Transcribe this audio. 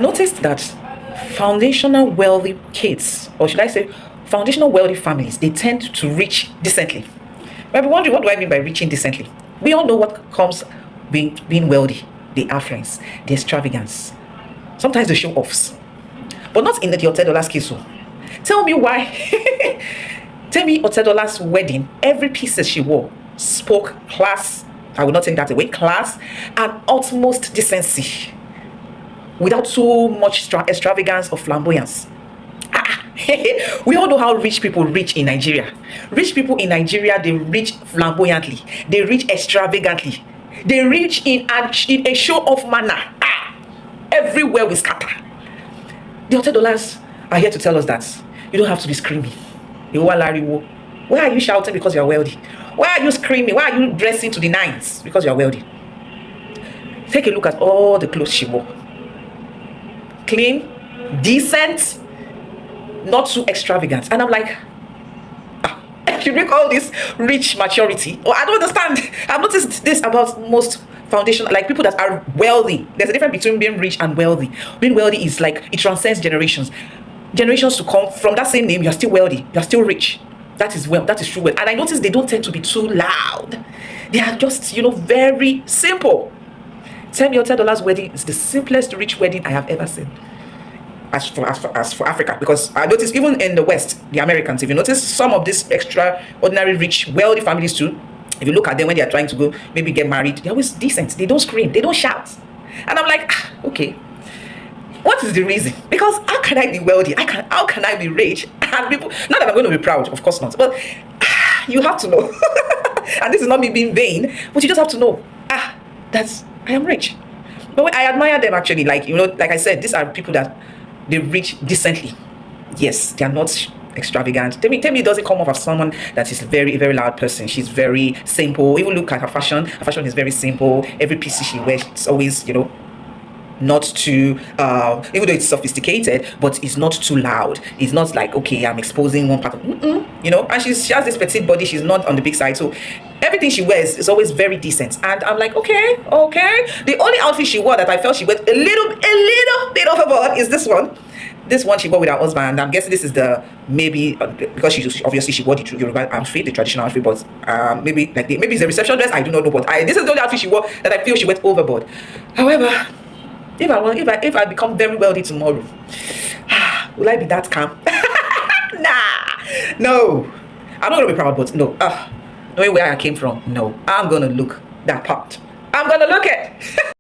Noticed that foundational wealthy kids, or should I say foundational wealthy families, they tend to reach decently. Might be wondering, what do I mean by reaching decently? We all know what comes being wealthy: the affluence, the extravagance, sometimes the show offs, but not in the Otedola'S case. Tell me why. Tell me Otedola'S wedding, every piece that she wore spoke class. I will not take that away, class and utmost decency, without too much extravagance or flamboyance. We all know how rich people reach in Nigeria. Rich people in Nigeria, they reach flamboyantly, they reach extravagantly, they reach in a show off manner. Everywhere we scatter. The Otedola'S are here to tell us that you don't have to be screaming. Why are you shouting because you're wealthy? Why are you screaming? Why are you dressing to the nines because you're wealthy? Take a look at all the clothes she wore. Clean, decent, not too extravagant. And I'm like, you bring all this rich maturity. Oh, I don't understand. I've noticed this about most foundational, like people that are wealthy. There's a difference between being rich and wealthy. Being wealthy is like, it transcends generations. Generations to come from that same name, you're still wealthy, you're still rich. That is wealth, that is true wealth. And I notice they don't tend to be too loud. They are just, very simple. Tell me, Otedola'S wedding is the simplest rich wedding I have ever seen. As for Africa, because I noticed even in the West, the Americans, if you notice some of these extraordinary rich wealthy families too, if you look at them when they are trying to go maybe get married, they're always decent. They don't scream, they don't shout. And I'm like, okay, what is the reason? Because how can I be wealthy? How can I be rich? And people, not that I'm going to be proud, of course not, but you have to know. And this is not me being vain, but you just have to know, that's, I am rich. But I admire them actually. Like, like I said, these are people that they reach decently. Yes, they are not extravagant. Tell me it doesn't come off as someone that is a very, very loud person. She's very simple. Even look at her fashion. Her fashion is very simple. Every piece she wears, it's always, not too, even though it's sophisticated, but it's not too loud. It's not like, okay, I'm exposing one part of, and she has this petite body. She's not on the big side. So everything she wears is always very decent. And I'm like, okay. The only outfit she wore that I felt she went a little bit overboard is this one. This one she wore with her husband. I'm guessing this is the, maybe because she obviously she wore the Yoruba outfit, the traditional outfit, but maybe it's a reception dress. I do not know, but this is the only outfit she wore that I feel she went overboard. However, if I become very wealthy tomorrow, will I be that calm? Nah, no, I'm not gonna be proud, but no, knowing where I came from, no, I'm gonna look that part. I'm gonna look it.